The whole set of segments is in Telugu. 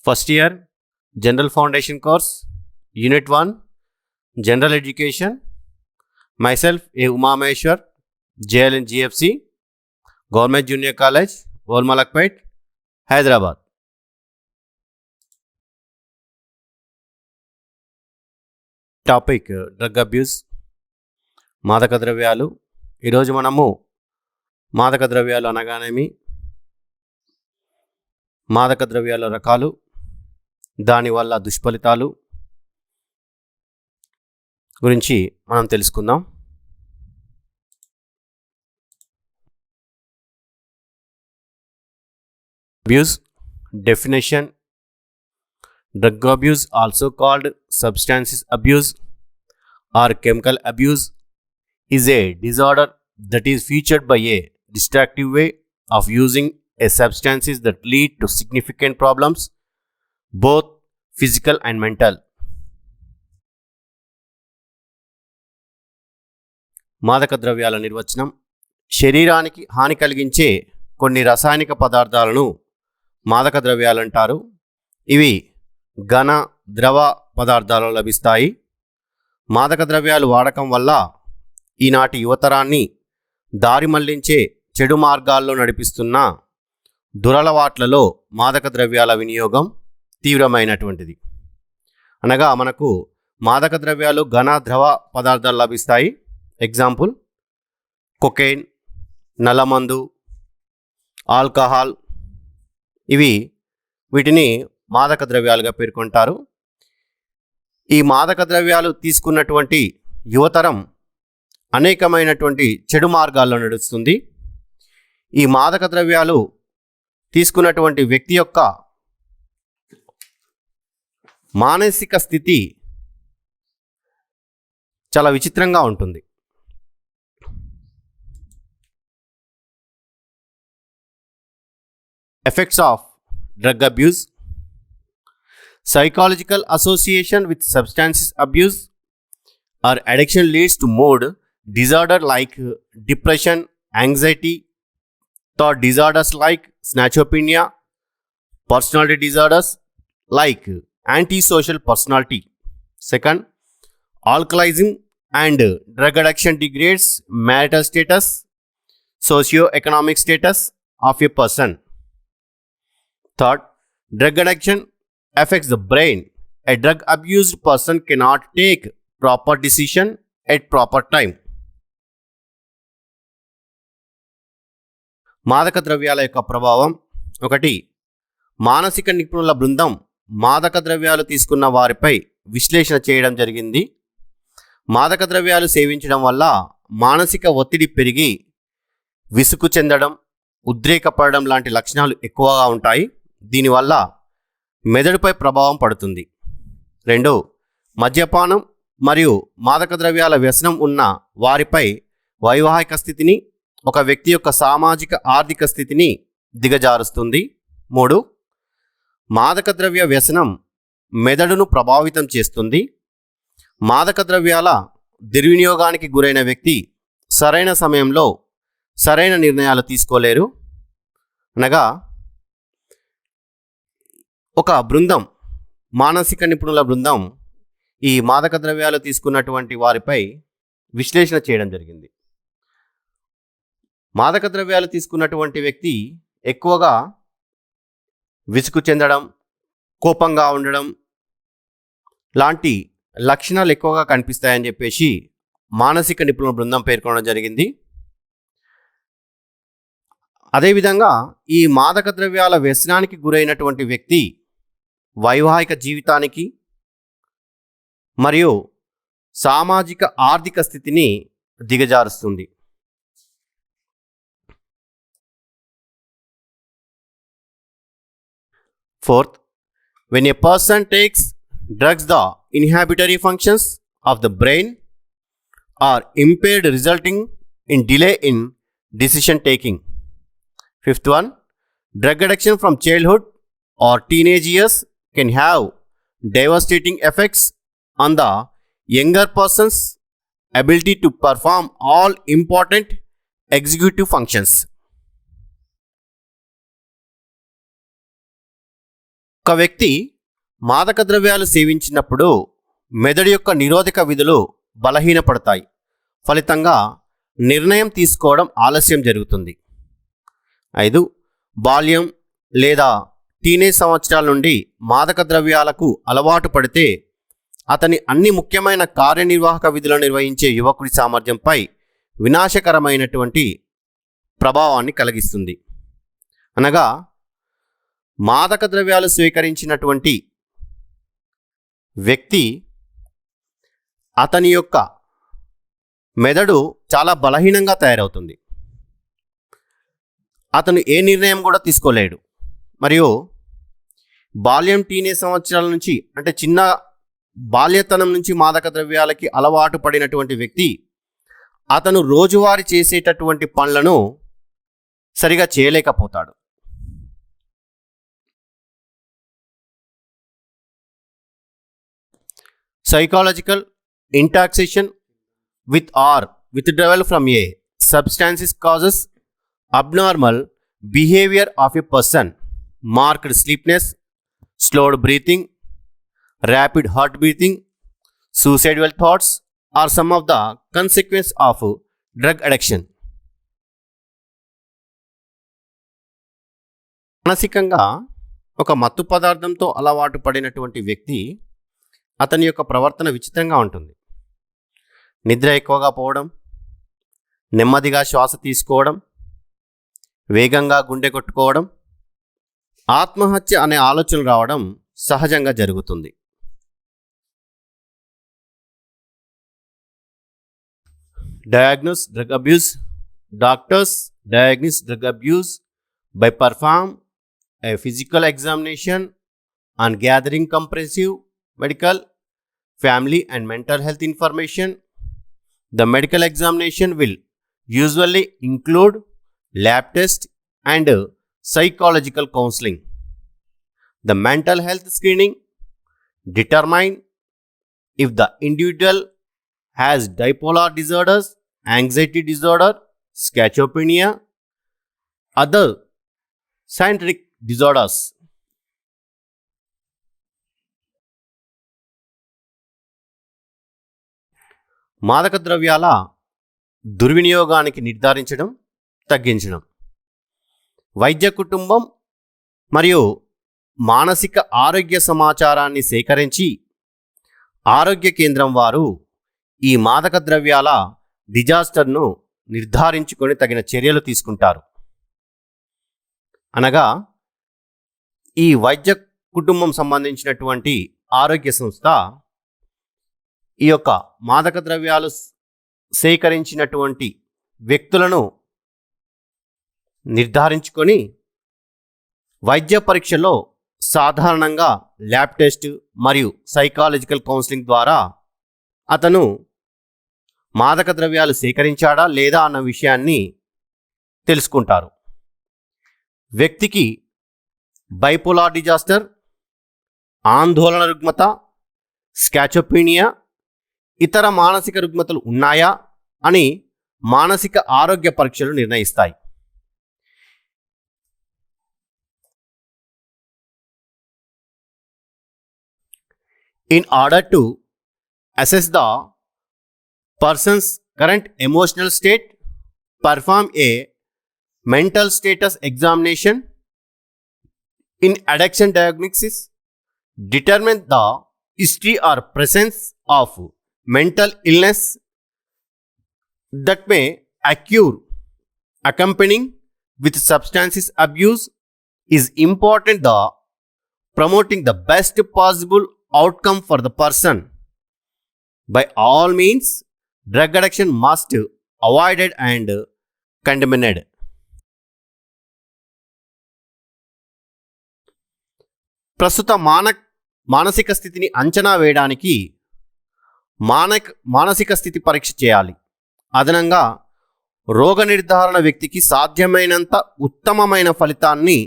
First year, General Foundation course, Unit 1, General Education. Myself, A. Uma Maheshwar, JLN GFC, Government Junior College, Old Malakpet, Hyderabad. Topic drug abuse, మాదక ద్రవ్యాలు. ఈరోజు మనము మాదక ద్రవ్యాలు అనగానేమి, మాదక ద్రవ్యాల రకాలు, దానివల్ల దుష్ఫలితాలు గురించి మనం తెలుసుకుందాం. Abuse definition. Drug abuse, also called substance abuse or chemical abuse, is a disorder that is featured by a destructive way of using a substances that lead to significant problems, both physical and mental. మాదక ద్రవ్యాల నిర్వచనం: శరీరానికి హాని కలిగించే కొన్ని రసాయనిక పదార్థాలను మాదక ద్రవ్యాలంటారు. ఇవి ఘన, ద్రవ పదార్థాలు లభిస్తాయి. మాదక ద్రవ్యాలు వాడకం వల్ల ఈనాటి యువతరాన్ని దారి మళ్లించే చెడు మార్గాల్లో నడిపిస్తున్న దురలవాట్లలో మాదక ద్రవ్యాల వినియోగం తీవ్రమైనటువంటిది. అనగా మనకు మాదక ద్రవ్యాలు ఘన, ద్రవ పదార్థాలు లభిస్తాయి. ఎగ్జాంపుల్: కొకైన్, నల్లమందు, ఆల్కహాల్. వీటిని మాదక ద్రవ్యాలుగా పేర్కొంటారు. ఈ మాదక ద్రవ్యాలు తీసుకున్నటువంటి యువతరం అనేకమైనటువంటి చెడు మార్గాల్లో నడుస్తుంది. ఈ మాదక ద్రవ్యాలు తీసుకున్నటువంటి వ్యక్తి యొక్క మానసిక స్థితి చాలా విచిత్రంగా ఉంటుంది. Effects of drug abuse. Psychological association with substance abuse or addiction leads to mood disorder like depression, anxiety, thought disorders like schizophrenia, personality disorders like antisocial personality. Second, alcoholism and drug addiction degrades marital status, socio-economic status of a person. Third, drug addiction affects the brain. A drug abused person cannot take proper decision at proper time. మాదక ద్రవ్యాల యొక్క ప్రభావం. 1. మానసిక నిపుణుల బృందం మాదక ద్రవ్యాలు తీసుకున్న వారిపై విశ్లేషణ చేయడం జరిగింది. మాదక ద్రవ్యాలు సేవించడం వల్ల మానసిక ఒత్తిడి పెరిగి విసుగు చెందడం, ఉద్రేకపడడం లాంటి లక్షణాలు ఎక్కువగా ఉంటాయి. దీనివల్ల మెదడుపై ప్రభావం పడుతుంది. 2. మద్యపానం మరియు మాదక ద్రవ్యాల వ్యసనం ఉన్న వారిపై వైవాహిక స్థితిని, ఒక వ్యక్తి యొక్క సామాజిక ఆర్థిక స్థితిని దిగజారుస్తుంది. 3. మాదక ద్రవ్య వ్యసనం మెదడును ప్రభావితం చేస్తుంది. మాదక ద్రవ్యాల దుర్వినియోగానికి గురైన వ్యక్తి సరైన సమయంలో సరైన నిర్ణయాలు తీసుకోలేరు. అనగా ఒక బృందం, మానసిక నిపుణుల బృందం ఈ మాదక ద్రవ్యాలు తీసుకున్నటువంటి వారిపై విశ్లేషణ చేయడం జరిగింది. మాదక ద్రవ్యాలు తీసుకున్నటువంటి వ్యక్తి ఎక్కువగా విసుగు చెందడం, కోపంగా ఉండడం లాంటి లక్షణాలు ఎక్కువగా కనిపిస్తాయని చెప్పేసి మానసిక నిపుణుల బృందం పేర్కొనడం జరిగింది. అదేవిధంగా ఈ మాదక ద్రవ్యాల వ్యసనానికి గురైనటువంటి వ్యక్తి వైవాహిక జీవితానికి మరియు సామాజిక ఆర్థిక స్థితిని దిగజారుస్తుంది. Fourth, when a person takes drugs, the inhibitory functions of the brain are impaired, resulting in delay in decision taking. Fifth one, drug addiction from childhood or teenage years can have devastating effects on the younger person's ability to perform all important executive functions. ఒక వ్యక్తి మాదక ద్రవ్యాలు సేవించినప్పుడు మెదడు యొక్క నిరోధక విధులు బలహీనపడతాయి. ఫలితంగా నిర్ణయం తీసుకోవడం ఆలస్యం జరుగుతుంది. 5. బాల్యం లేదా టీనేజ్ సంవత్సరాల నుండి మాదక ద్రవ్యాలకు అలవాటు పడితే అతని అన్ని ముఖ్యమైన కార్యనిర్వాహక విధులను నిర్వహించే యువకుడి సామర్థ్యంపై వినాశకరమైనటువంటి ప్రభావాన్ని కలిగిస్తుంది. అనగా మాదక ద్రవ్యాలు స్వీకరించినటువంటి వ్యక్తి అతని యొక్క మెదడు చాలా బలహీనంగా తయారవుతుంది. అతను ఏ నిర్ణయం కూడా తీసుకోలేడు. మరియు బాల్యం టీనేజ్ సంవత్సరాల నుంచి అంటే చిన్న బాల్యతనం నుంచి మాదక ద్రవ్యాలకి అలవాటు పడినటువంటి వ్యక్తి అతను రోజువారీ చేసేటటువంటి పనులను సరిగా చేయలేకపోతాడు. Psychological intoxication with or withdrawal from a substance causes abnormal behavior of a person. Marked sleepiness, slowed breathing, rapid heart beating, suicidal thoughts are some of the consequences of drug addiction. మానసికంగా ఒక మత్తు పదార్థంతో అలవాటు పడినటువంటి వ్యక్తి అతని యొక్క ప్రవర్తన విచిత్రంగా ఉంటుంది. నిద్ర ఎక్కువగా పోవడం, నెమ్మదిగా శ్వాస తీసుకోవడం, వేగంగా గుండె కొట్టుకోవడం, ఆత్మహత్య అనే ఆలోచనలు రావడం సహజంగా జరుగుతుంది. Diagnose drug abuse. Doctors diagnose drug abuse by perform a physical examination and gathering comprehensive medical, family and mental health information. The medical examination will usually include lab test and psychological counseling. The mental health screening determine if the individual has bipolar disorders, anxiety disorder, schizophrenia, other psychiatric disorders. మాదక ద్రవ్యాల దుర్వినియోగానికి నిర్ధారించడం, తగ్గించడం. వైద్య కుటుంబం మరియు మానసిక ఆరోగ్య సమాచారాన్ని సేకరించి ఆరోగ్య కేంద్రం వారు ఈ మాదక ద్రవ్యాల డిజాస్టర్ను నిర్ధారించుకొని తగిన చర్యలు తీసుకుంటారు. అనగా ఈ వైద్య కుటుంబం సంబంధించినటువంటి ఆరోగ్య సంస్థ ఈ యొక్క మాదక ద్రవ్యాలు సేకరించినటువంటి వ్యక్తులను నిర్ధారించుకొని వైద్య పరీక్షలో సాధారణంగా ల్యాబ్ టెస్ట్ మరియు సైకాలజికల్ కౌన్సిలింగ్ ద్వారా అతను మాదక ద్రవ్యాలు సేకరించాడా లేదా అన్న విషయాన్ని తెలుసుకుంటారు. వ్యక్తికి బైపోలార్ డిజాస్టర్, ఆందోళన రుగ్మత, స్కాచోపీనియా, ఇతర మానసిక రుగ్మతలు ఉన్నాయా అని మానసిక ఆరోగ్య పరీక్షలు నిర్ణయిస్తాయి. In order to assess the person's current emotional state, perform a mental status examination. In addiction diagnosis, determine the history or presence of mental illness that may occur accompanying with substance abuse. Is important the promoting the best possible outcome for the person. By all means, drug addiction must avoided and condemned. ప్రస్తుత మానసిక స్థితిని అంచనా వేయడానికి మానసిక స్థితి పరీక్ష చేయాలి. అదనంగా రోగ నిర్ధారణ వ్యక్తికి సాధ్యమైనంత ఉత్తమమైన ఫలితాన్ని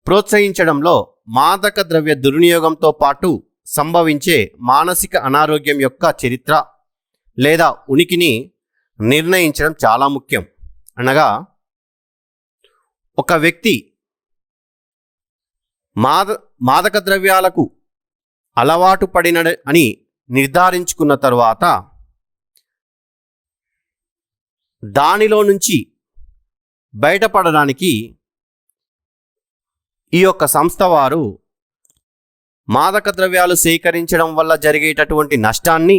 ప్రోత్సహించడంలో మాదక ద్రవ్య దుర్వినియోగంతో పాటు సంభవించే మానసిక అనారోగ్యం యొక్క చరిత్ర లేదా ఉనికిని నిర్ణయించడం చాలా ముఖ్యం. అనగా ఒక వ్యక్తి మాదక ద్రవ్యాలకు అలవాటు పడిన అని నిర్ధారించుకున్న తరువాత దానిలో నుంచి బయటపడడానికి ఈ యొక్క సంస్థ వారు మాదక ద్రవ్యాలు సేకరించడం వల్ల జరిగేటటువంటి నష్టాన్ని,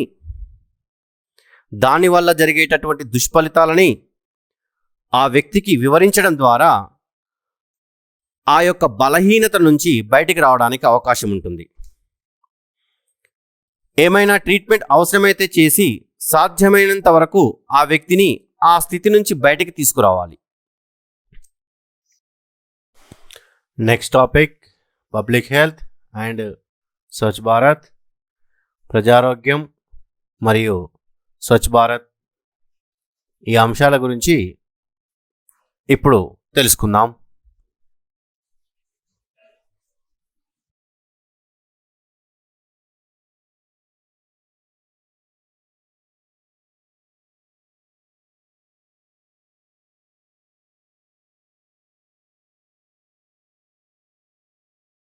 దానివల్ల జరిగేటటువంటి దుష్ఫలితాలని ఆ వ్యక్తికి వివరించడం ద్వారా ఆ యొక్క బలహీనత నుంచి బయటికి రావడానికి అవకాశం ఉంటుంది. ఏమైనా ట్రీట్మెంట్ అవసరమైతే చేసి సాధ్యమైనంత వరకు ఆ వ్యక్తిని ఆ స్థితి నుంచి బయటికి తీసుకురావాలి. Next topic public health and Swachh Bharat. ప్రజారోగ్యం మరియు స్వచ్ఛ భారత్ ఈ అంశాల గురించి ఇప్పుడు తెలుసుకుందాం.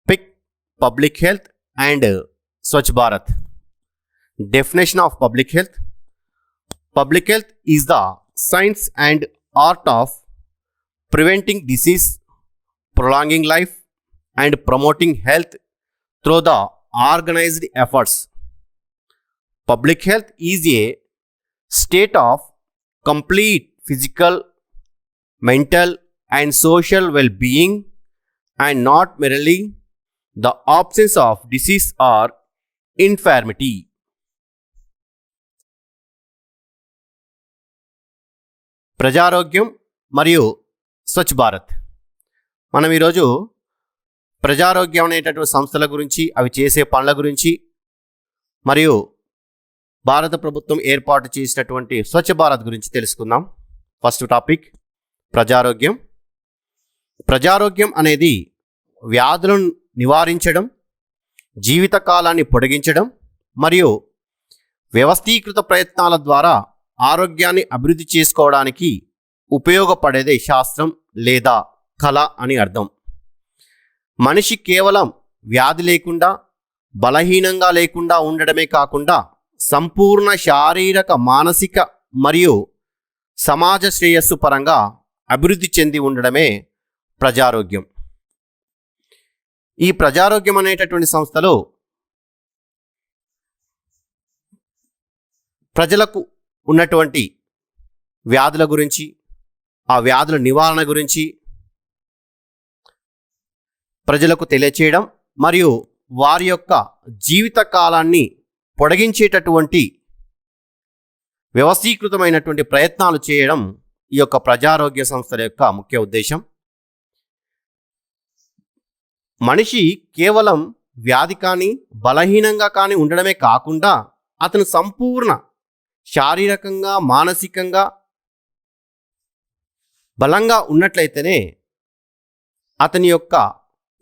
Pick public health and Swachh Bharat. Definition of public health. Public health is the science and art of preventing disease, prolonging life, and promoting health through the organized efforts. Public health is a state of complete physical, mental, and social well-being, and not merely the absence of disease or infirmity. ప్రజారోగ్యం మరియు స్వచ్ఛ భారత్. మనం ఈరోజు ప్రజారోగ్యం అనేటటువంటి సంస్థల గురించి, అవి చేసే పనుల గురించి, మరియు భారత ప్రభుత్వం ఏర్పాటు చేసినటువంటి స్వచ్ఛ భారత్ గురించి తెలుసుకుందాం. First topic ప్రజారోగ్యం. ప్రజారోగ్యం అనేది వ్యాధులను నివారించడం, జీవితకాలాన్ని పొడిగించడం మరియు వ్యవస్థీకృత ప్రయత్నాల ద్వారా ఆరోగ్యాన్ని అభివృద్ధి చేసుకోవడానికి ఉపయోగపడేదే శాస్త్రం లేదా కళ అని అర్థం. మనిషి కేవలం వ్యాధి లేకుండా, బలహీనంగా లేకుండా ఉండడమే కాకుండా సంపూర్ణ శారీరక, మానసిక మరియు సమాజ శ్రేయస్సు పరంగా అభివృద్ధి చెంది ఉండడమే ప్రజారోగ్యం. ఈ ప్రజారోగ్యం అనేటటువంటి సంస్థలో ప్రజలకు ఉన్నటువంటి వ్యాధుల గురించి, ఆ వ్యాధుల నివారణ గురించి ప్రజలకు తెలియచేయడం మరియు వారి యొక్క జీవిత కాలాన్ని పొడిగించేటటువంటి వ్యవస్థీకృతమైనటువంటి ప్రయత్నాలు చేయడం ఈ యొక్క ప్రజారోగ్య సంస్థల యొక్క ముఖ్య ఉద్దేశం. మనిషి కేవలం వ్యాధి కానీ, బలహీనంగా కానీ ఉండడమే కాకుండా అతను సంపూర్ణ శారీరకంగా, మానసికంగా బలంగా ఉన్నట్లయితేనే అతని యొక్క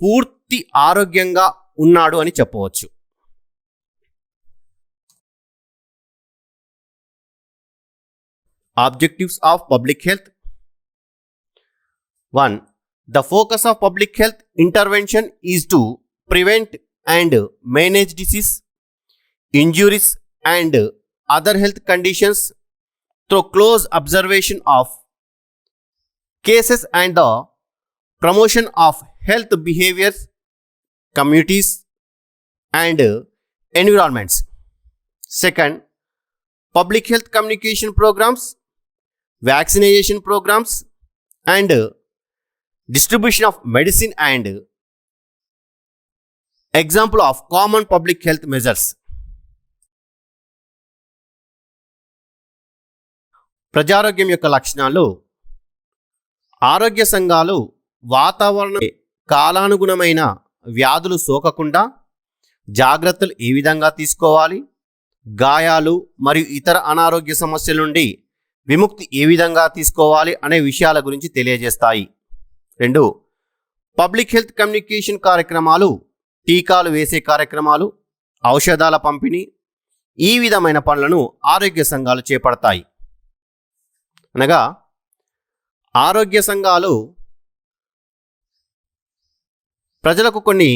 పూర్తి ఆరోగ్యంగా ఉన్నాడు అని చెప్పవచ్చు. Objectives of public health. 1. The focus of public health intervention is to prevent and manage disease, injuries, and other health conditions through close observation of cases and the promotion of health behaviors, communities, and environments. 2. Public health communication programs, vaccination programs, and distribution of medicine and example of common public health measures. ప్రజారోగ్యం యొక్క లక్షణాలు. ఆరోగ్య సంఘాలు వాతావరణ కాలానుగుణమైన వ్యాధులు సోకకుండా జాగ్రత్తలు ఏ విధంగా తీసుకోవాలి, గాయాలు మరియు ఇతర అనారోగ్య సమస్యల నుండి విముక్తి ఏ విధంగా తీసుకోవాలి అనే విషయాల గురించి తెలియజేస్తాయి. 2. పబ్లిక్ హెల్త్ కమ్యూనికేషన్ కార్యక్రమాలు, టీకాలు వేసే కార్యక్రమాలు, ఔషధాల పంపిణీ, ఈ విధమైన పనులను ఆరోగ్య సంఘాలు చేపడతాయి. అనగా ఆరోగ్య సంఘాలు ప్రజలకు కొన్ని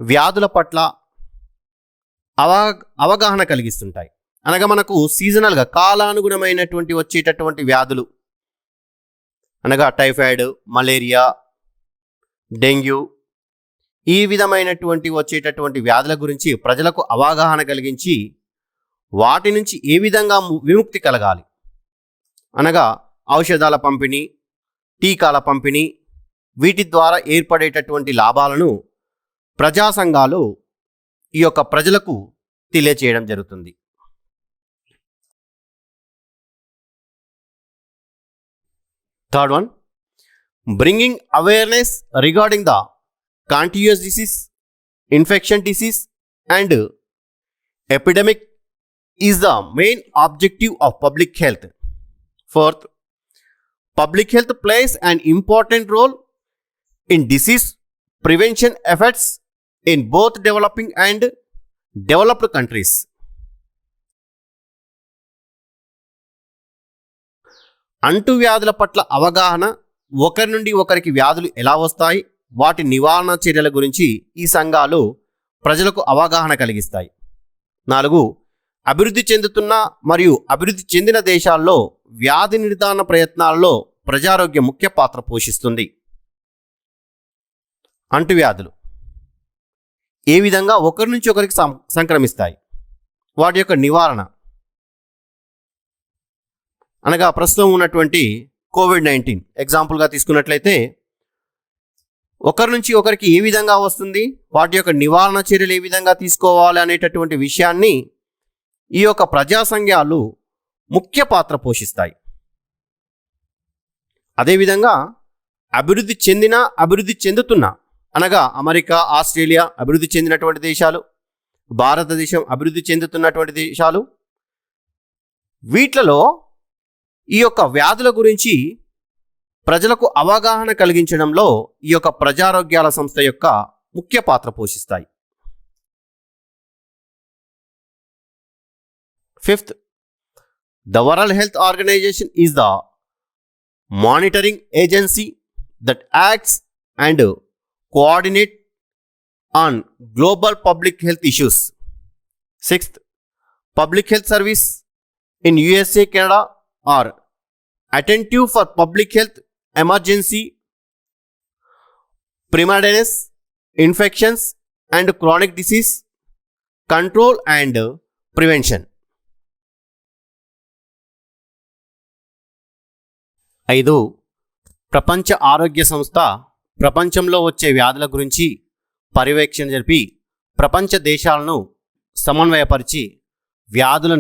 వ్యాధుల పట్ల అవగాహన కలిగిస్తుంటాయి. అనగా మనకు సీజనల్గా కాలానుగుణమైనటువంటి వచ్చేటటువంటి వ్యాధులు అనగా టైఫాయిడ్, మలేరియా, డెంగ్యూ ఈ విధమైనటువంటి వచ్చేటటువంటి వ్యాధుల గురించి ప్రజలకు అవగాహన కలిగించి వాటి నుంచి ఏ విధంగా విముక్తి కలగాలి అనగా ఔషధాల పంపిణీ, టీకాల పంపిణీ, వీటి ద్వారా ఏర్పడేటటువంటి లాభాలను ప్రజా సంఘాలు ఈ యొక్క ప్రజలకు తెలియచేయడం జరుగుతుంది. Third one, bringing awareness regarding the contagious disease, infection disease and epidemic is the main objective of public health. Fourth, public health plays an important role in disease prevention efforts in both developing and developed countries. అంటువ్యాధుల పట్ల అవగాహన, ఒకరి నుండి ఒకరికి వ్యాధులు ఎలా వస్తాయి, వాటి నివారణ చర్యల గురించి ఈ సంఘాలు ప్రజలకు అవగాహన కలిగిస్తాయి. 4, అభివృద్ధి చెందుతున్న మరియు అభివృద్ధి చెందిన దేశాల్లో వ్యాధి నిర్ధారణ ప్రయత్నాల్లో ప్రజారోగ్యం ముఖ్య పాత్ర పోషిస్తుంది. అంటువ్యాధులు ఏ విధంగా ఒకరి నుంచి ఒకరికి సంక్రమిస్తాయి, వాటి యొక్క నివారణ అనగా ప్రస్తుతం ఉన్నటువంటి కోవిడ్-19 ఎగ్జాంపుల్గా తీసుకున్నట్లయితే ఒకరి నుంచి ఒకరికి ఏ విధంగా వస్తుంది, వాటి యొక్క నివారణ చర్యలు ఏ విధంగా తీసుకోవాలి అనేటటువంటి విషయాన్ని ఈ యొక్క ప్రజా సంఘాలు ముఖ్య పాత్ర పోషిస్తాయి. అదేవిధంగా అభివృద్ధి చెందిన, అభివృద్ధి చెందుతున్న అనగా అమెరికా, ఆస్ట్రేలియా అభివృద్ధి చెందినటువంటి దేశాలు, భారతదేశం అభివృద్ధి చెందుతున్నటువంటి దేశాలు, వీటిలో ఈ యొక్క వ్యాధుల గురించి ప్రజలకు అవగాహన కలిగించడంలో ఈ యొక్క ప్రజారోగ్యాల సంస్థ యొక్క ముఖ్య పాత్ర పోషిస్తాయి. 5th, the World Health Organization is the monitoring agency that acts and coordinates on global public health issues. 6th, public health service in USA, Canada are attentive for public health emergency, preparedness, infections and chronic disease control and prevention. 5, ప్రపంచ ఆరోగ్య సంస్థ ప్రపంచంలో వచ్చే వ్యాధుల గురించి పర్యవేక్షణ జరిపి ప్రపంచ దేశాలను సమన్వయపరిచి వ్యాధుల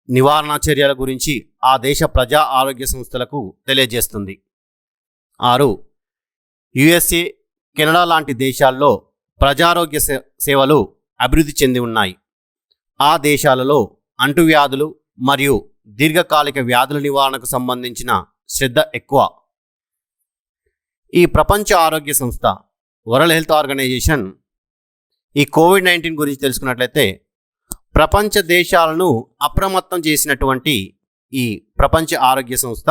నివారణ చర్యల గురించి ఆ దేశ ప్రజా ఆరోగ్య సంస్థలకు తెలియజేస్తుంది. 6, యుఎస్ఏ, కెనడా లాంటి దేశాల్లో ప్రజారోగ్య సేవలు అభివృద్ధి చెంది ఉన్నాయి. ఆ దేశాలలో అంటువ్యాధులు మరియు దీర్ఘకాలిక వ్యాధుల నివారణకు సంబంధించిన శ్రద్ధ ఎక్కువ. ఈ ప్రపంచ ఆరోగ్య సంస్థ వరల్డ్ హెల్త్ ఆర్గనైజేషన్ ఈ కోవిడ్-19 గురించి తెలుసుకున్నట్లయితే ప్రపంచ దేశాలను అప్రమత్తం చేసినటువంటి ఈ ప్రపంచ ఆరోగ్య సంస్థ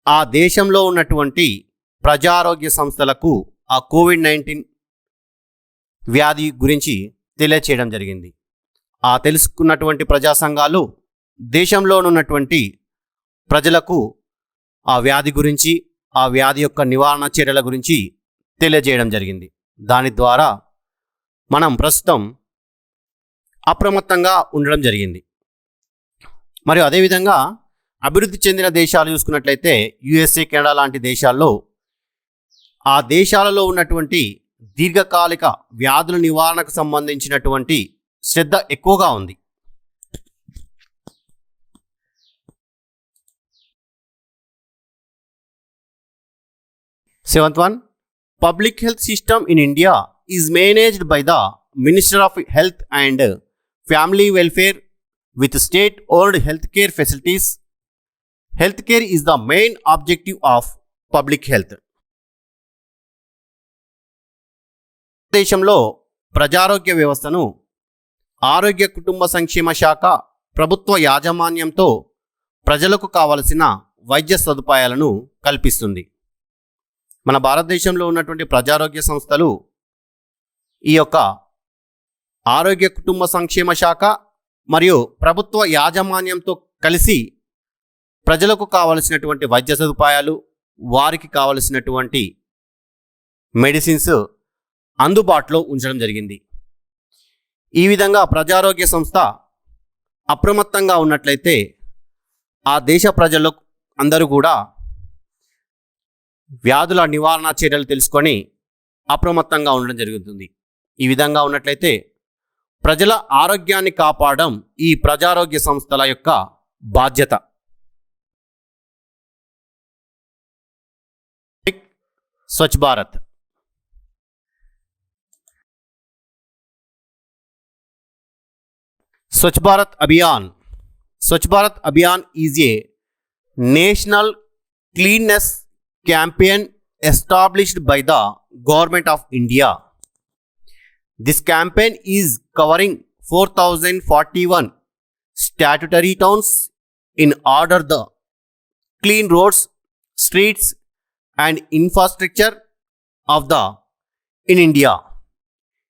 ఆ దేశంలో ఉన్నటువంటి ప్రజారోగ్య సంస్థలకు ఆ కోవిడ్-19 వ్యాధి గురించి తెలియచేయడం జరిగింది. ఆ తెలుసుకున్నటువంటి ప్రజా సంఘాలు దేశంలో ఉన్నటువంటి ప్రజలకు ఆ వ్యాధి గురించి, ఆ వ్యాధి యొక్క నివారణ చర్యల గురించి తెలియజేయడం జరిగింది. దాని ద్వారా మనం ప్రస్తుతం అప్రమత్తంగా ఉండడం జరిగింది. మరియు అదేవిధంగా అభివృద్ధి చెందిన దేశాలు చూసుకున్నట్లయితే యుఎస్ఏ, కెనడా లాంటి దేశాల్లో ఆ దేశాలలో ఉన్నటువంటి దీర్ఘకాలిక వ్యాధుల నివారణకు సంబంధించినటువంటి శ్రద్ధ ఎక్కువగా ఉంది. 7th one, public health system in India is managed by the Minister of Health and Family Welfare with state-owned healthcare facilities. Healthcare is the main objective of public health. దేశంలో ప్రజారోగ్య వ్యవస్థను ఆరోగ్య కుటుంబ సంక్షేమ శాఖ ప్రభుత్వ యాజమాన్యంతో ప్రజలకు కావలసిన వైద్య సదుపాయాలను కల్పిస్తుంది. మన భారతదేశంలో ఉన్నటువంటి ప్రజారోగ్య సంస్థలు ఈ యొక్క ఆరోగ్య కుటుంబ సంక్షేమ శాఖ మరియు ప్రభుత్వ యాజమాన్యంతో కలిసి ప్రజలకు కావలసినటువంటి వైద్య సదుపాయాలు, వారికి కావలసినటువంటి మెడిసిన్స్ అందుబాటులో ఉంచడం జరిగింది. ఈ విధంగా ప్రజారోగ్య సంస్థ అప్రమత్తంగా ఉన్నట్లయితే ఆ దేశ ప్రజలు అందరూ కూడా వ్యాధుల నివారణ చర్యలు తెలుసుకొని అప్రమత్తంగా ఉండడం జరుగుతుంది. ఈ విధంగా ఉన్నట్లయితే ప్రజల ఆరోగ్యాన్ని కాపాడడం ఈ ప్రజారోగ్య సంస్థల యొక్క బాధ్యత. Swachh Bharat. Swachh Bharat Abhiyan. Swachh Bharat Abhiyan is a national cleanliness campaign established by the Government of India. This campaign is covering 4,041 statutory towns in order the clean roads, streets and infrastructure of the in India.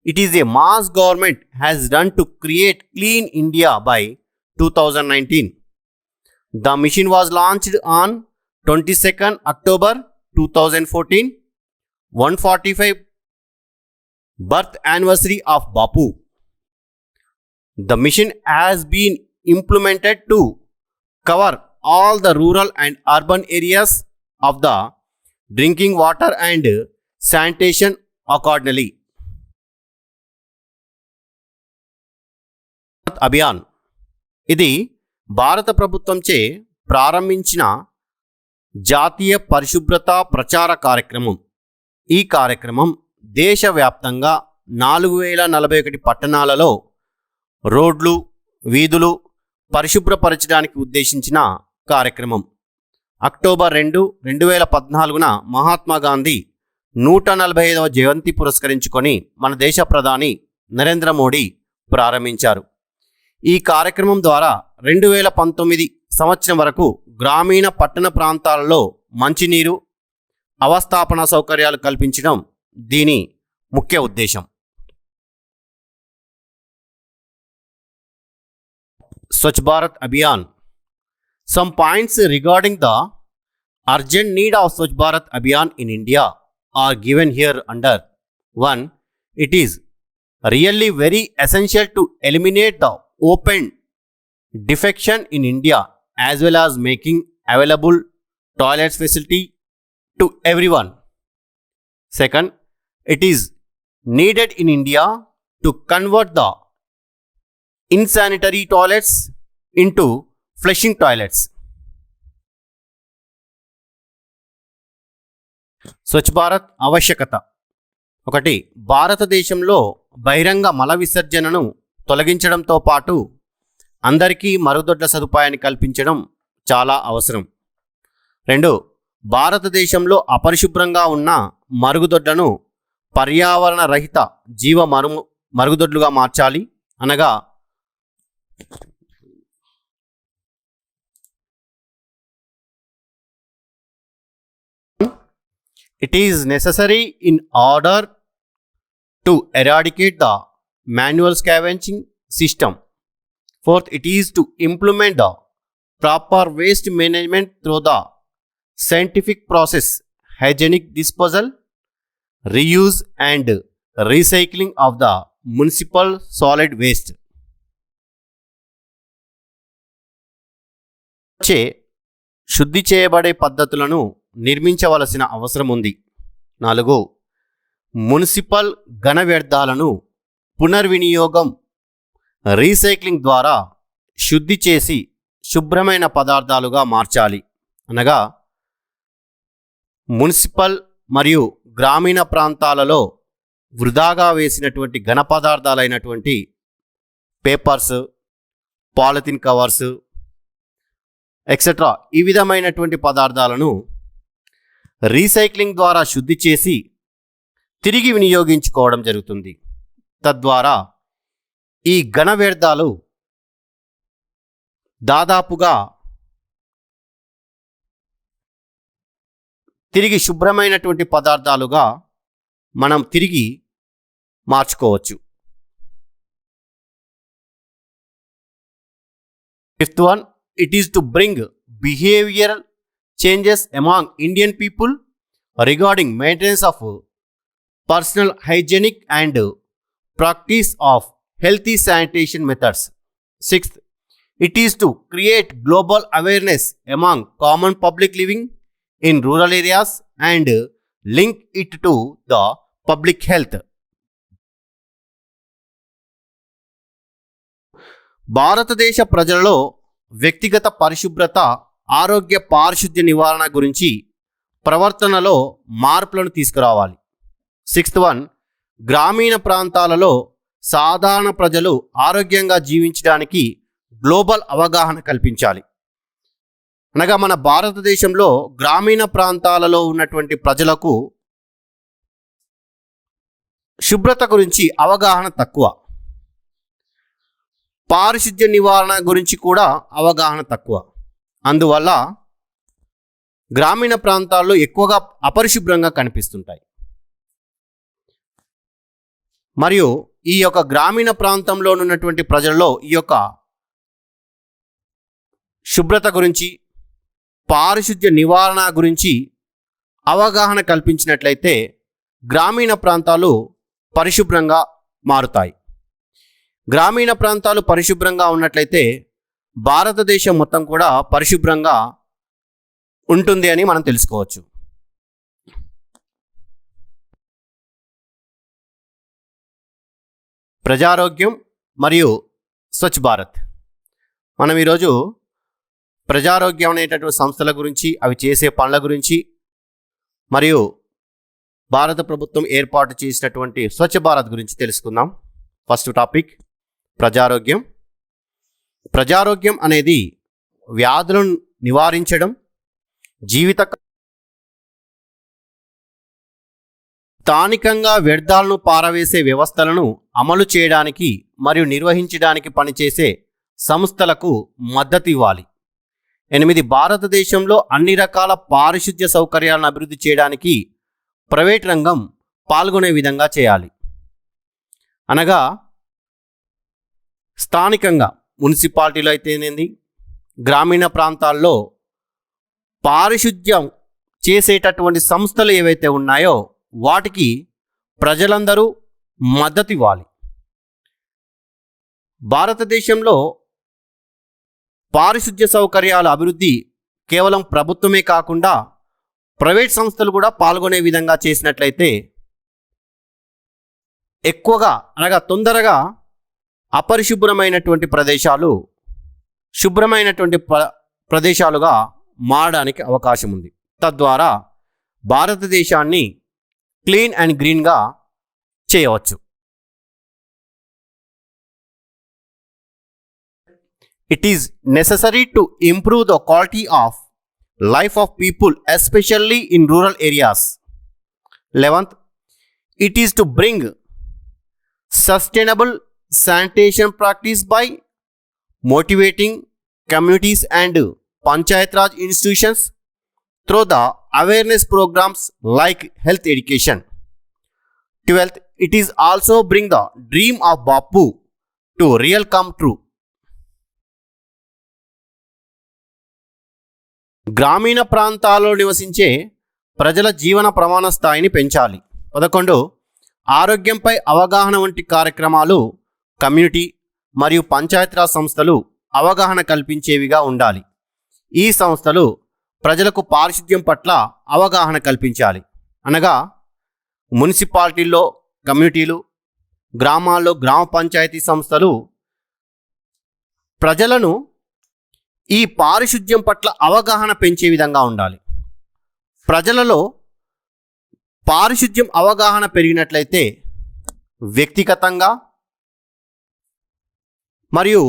It is a mass government has done to create Clean India by 2019. The mission was launched on 22nd October 2014, 145 birth anniversary of Bapu. The mission has been implemented to cover all the rural and urban areas of the drinking water and sanitation accordingly. Abhiyan ఇది భారత ప్రభుత్వంచే ప్రారంభించిన జాతీయ పరిశుభ్రత ప్రచార కార్యక్రమం. ఈ కార్యక్రమం దేశవ్యాప్తంగా 4041 పట్టణాలలో రోడ్లు, వీధులు పరిశుభ్రపరచడానికి ఉద్దేశించిన కార్యక్రమం. అక్టోబర్ 2, 2014న మహాత్మా గాంధీ 145వ జయంతి పురస్కరించుకొని మన దేశ ప్రధాని నరేంద్ర మోడీ ప్రారంభించారు. ఈ కార్యక్రమం ద్వారా 2019 సంవత్సరం వరకు గ్రామీణ పట్టణ ప్రాంతాలలో మంచినీరు, అవస్థాపన సౌకర్యాలు కల్పించడం దీని ముఖ్య ఉద్దేశం. స్వచ్ఛ Bharat Abhiyan. Some points regarding the urgent need of Swachh Bharat Abhiyan in India are given here under. 1. It is really very essential to eliminate the open defecation in India as well as making available toilets facility to everyone. Second, it is needed in India to convert the insanitary toilets into flushing toilets. Swachh Bharat ఆవశ్యకత. 1. భారతదేశంలో బహిరంగ మల విసర్జనను తొలగించడంతో పాటు అందరికీ మరుగుదొడ్ల సదుపాయాన్ని కల్పించడం చాలా అవసరం. 2. భారతదేశంలో అపరిశుభ్రంగా ఉన్న మరుగుదొడ్లను పర్యావరణ రహిత జీవ మరుగుదొడ్లుగా మార్చాలి. అనగా it is necessary in order to eradicate the manual scavenging system. 4th, it is to implement the proper waste management through the scientific process, hygienic disposal, reuse and recycling of the municipal solid waste. శుద్ధి చేయబడే పద్ధతులను నిర్మించవలసిన అవసరం ఉంది. 4. మున్సిపల్ ఘన వ్యర్థాలను పునర్వినియోగం, రీసైక్లింగ్ ద్వారా శుద్ధి చేసి శుభ్రమైన పదార్థాలుగా మార్చాలి. అనగా మున్సిపల్ మరియు గ్రామీణ ప్రాంతాలలో వృధాగా వేసినటువంటి ఘన పదార్థాలైనటువంటి పేపర్స్, పాలిథిన్ కవర్స్ ఎక్సెట్రా ఈ విధమైనటువంటి పదార్థాలను రీసైక్లింగ్ ద్వారా శుద్ధి చేసి తిరిగి వినియోగించుకోవడం జరుగుతుంది. తద్వారా ఈ ఘన వ్యర్థాలు దాదాపుగా తిరిగి శుభ్రమైనటువంటి పదార్థాలుగా మనం తిరిగి మార్చుకోవచ్చు. Fifth one, it is to bring behavioural changes among Indian people regarding maintenance of personal hygienic and practice of healthy sanitation methods. Sixth, it is to create global awareness among common public living in rural areas and link it to the public health. భారతదేశ ప్రజలలో వ్యక్తిగత పరిశుభ్రత, ఆరోగ్య పారిశుద్ధ్య నివారణ గురించి ప్రవర్తనలో మార్పులను తీసుకురావాలి. సిక్స్త్ వన్, గ్రామీణ ప్రాంతాలలో సాధారణ ప్రజలు ఆరోగ్యంగా జీవించడానికి గ్లోబల్ అవగాహన కల్పించాలి. అనగా మన భారతదేశంలో గ్రామీణ ప్రాంతాలలో ఉన్నటువంటి ప్రజలకు శుభ్రత గురించి అవగాహన తక్కువ, పారిశుద్ధ్య నివారణ గురించి కూడా అవగాహన తక్కువ. అందువల్ల గ్రామీణ ప్రాంతాల్లో ఎక్కువగా అపరిశుభ్రంగా కనిపిస్తుంటాయి. మరియు ఈ యొక్క గ్రామీణ ప్రాంతంలో ఉన్నటువంటి ప్రజల్లో ఈ యొక్క శుభ్రత గురించి, పారిశుద్ధ్య నివారణ గురించి అవగాహన కల్పించినట్లయితే గ్రామీణ ప్రాంతాలు పరిశుభ్రంగా మారుతాయి. గ్రామీణ ప్రాంతాలు పరిశుభ్రంగా ఉన్నట్లయితే భారతదేశం మొత్తం కూడా పరిశుభ్రంగా ఉంటుంది అని మనం తెలుసుకోవచ్చు. ప్రజారోగ్యం మరియు స్వచ్ఛ భారత్. మనం ఈరోజు ప్రజారోగ్యం అనేటటువంటి సంస్థల గురించి, అవి చేసే పనుల గురించి మరియు భారత ప్రభుత్వం ఏర్పాటు చేసినటువంటి స్వచ్ఛ భారత్ గురించి తెలుసుకుందాం. First topic ప్రజారోగ్యం. ప్రజారోగ్యం అనేది వ్యాధులను నివారించడం, జీవిత స్థానికంగా వ్యర్థాలను పారవేసే వ్యవస్థలను అమలు చేయడానికి మరియు నిర్వహించడానికి పనిచేసే సంస్థలకు మద్దతు ఇవ్వాలి. 8, భారతదేశంలో అన్ని రకాల పారిశుద్ధ్య సౌకర్యాలను అభివృద్ధి చేయడానికి ప్రైవేట్ రంగం పాల్గొనే విధంగా చేయాలి. అనగా స్థానికంగా మున్సిపాలిటీలో అయితేనేది, గ్రామీణ ప్రాంతాల్లో పారిశుద్ధ్యం చేసేటటువంటి సంస్థలు ఏవైతే ఉన్నాయో వాటికి ప్రజలందరూ మద్దతు ఇవ్వాలి. భారతదేశంలో పారిశుద్ధ్య సౌకర్యాల అభివృద్ధి కేవలం ప్రభుత్వమే కాకుండా ప్రైవేట్ సంస్థలు కూడా పాల్గొనే విధంగా చేసినట్లయితే ఎక్కువగా అనగా తొందరగా అపరిశుభ్రమైనటువంటి ప్రదేశాలు శుభ్రమైనటువంటి ప్రదేశాలుగా మారడానికి అవకాశం ఉంది. తద్వారా భారతదేశాన్ని క్లీన్ అండ్ గ్రీన్గా చేయవచ్చు. It is necessary to improve the quality of life of people, especially in rural areas. 11th, it is to bring sustainable sanitation practice by motivating communities and Panchayat Raj institutions through the awareness programs like health education. 12th, it is also bring the dream of Bapu to real come true. గ్రామీణ ప్రాంతాల్లో నివసించే ప్రజల జీవన ప్రమాణ స్థాయిని పెంచాలి. 11, ఆరోగ్యంపై అవగాహన వంటి కార్యక్రమాలు కమ్యూనిటీ మరియు పంచాయతీరాజ్ సంస్థలు అవగాహన కల్పించేవిగా ఉండాలి. ఈ సంస్థలు ప్రజలకు పారిశుద్ధ్యం పట్ల అవగాహన కల్పించాలి. అనగా మున్సిపాలిటీల్లో కమ్యూనిటీలు, గ్రామాల్లో గ్రామ పంచాయతీ సంస్థలు ప్రజలను ఈ పారిశుద్ధ్యం పట్ల అవగాహన పెంచే విధంగా ఉండాలి. ప్రజలలో పారిశుద్ధ్యం అవగాహన పెరిగినట్లయితే వ్యక్తిగతంగా మరియు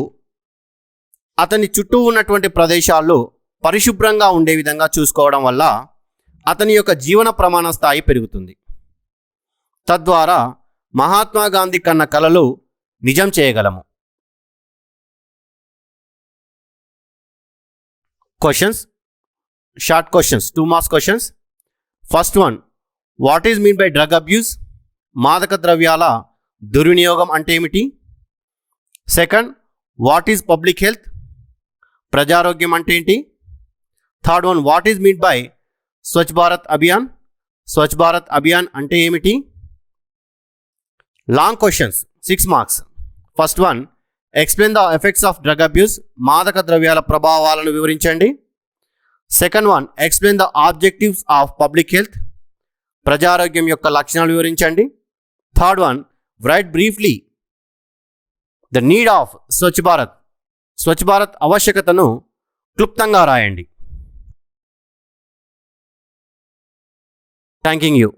అతని చుట్టూ ఉన్నటువంటి ప్రదేశాల్లో పరిశుభ్రంగా ఉండే విధంగా చూసుకోవడం వల్ల అతని యొక్క జీవన ప్రమాణ స్థాయి పెరుగుతుంది. తద్వారా మహాత్మా గాంధీ కన్న కలలు నిజం చేయగలము. Questions, short questions, 2 marks questions. First one, what is mean by drug abuse? మాదక ద్రవ్యాల దుర్వినియోగం అంటే ఏమిటి? Second, what is public health? ప్రజారోగ్యం అంటే ఏంటి? Third one, what is mean by Swachh Bharat Abhiyan? Swachh Bharat Abhiyan అంటే ఏమిటి? Long questions, 6 marks. First one, explain the effects of drug abuse. మాదక ద్రవ్యాల ప్రభావాలను వివరించండి. Second one, explain the objectives of public health. ప్రజారోగ్యం యొక్క లక్షణాలు వివరించండి. Third one, write briefly the need of Swachh Bharat. Swachh Bharat ఆవశ్యకతను క్లుప్తంగా రాయండి. Thanking you.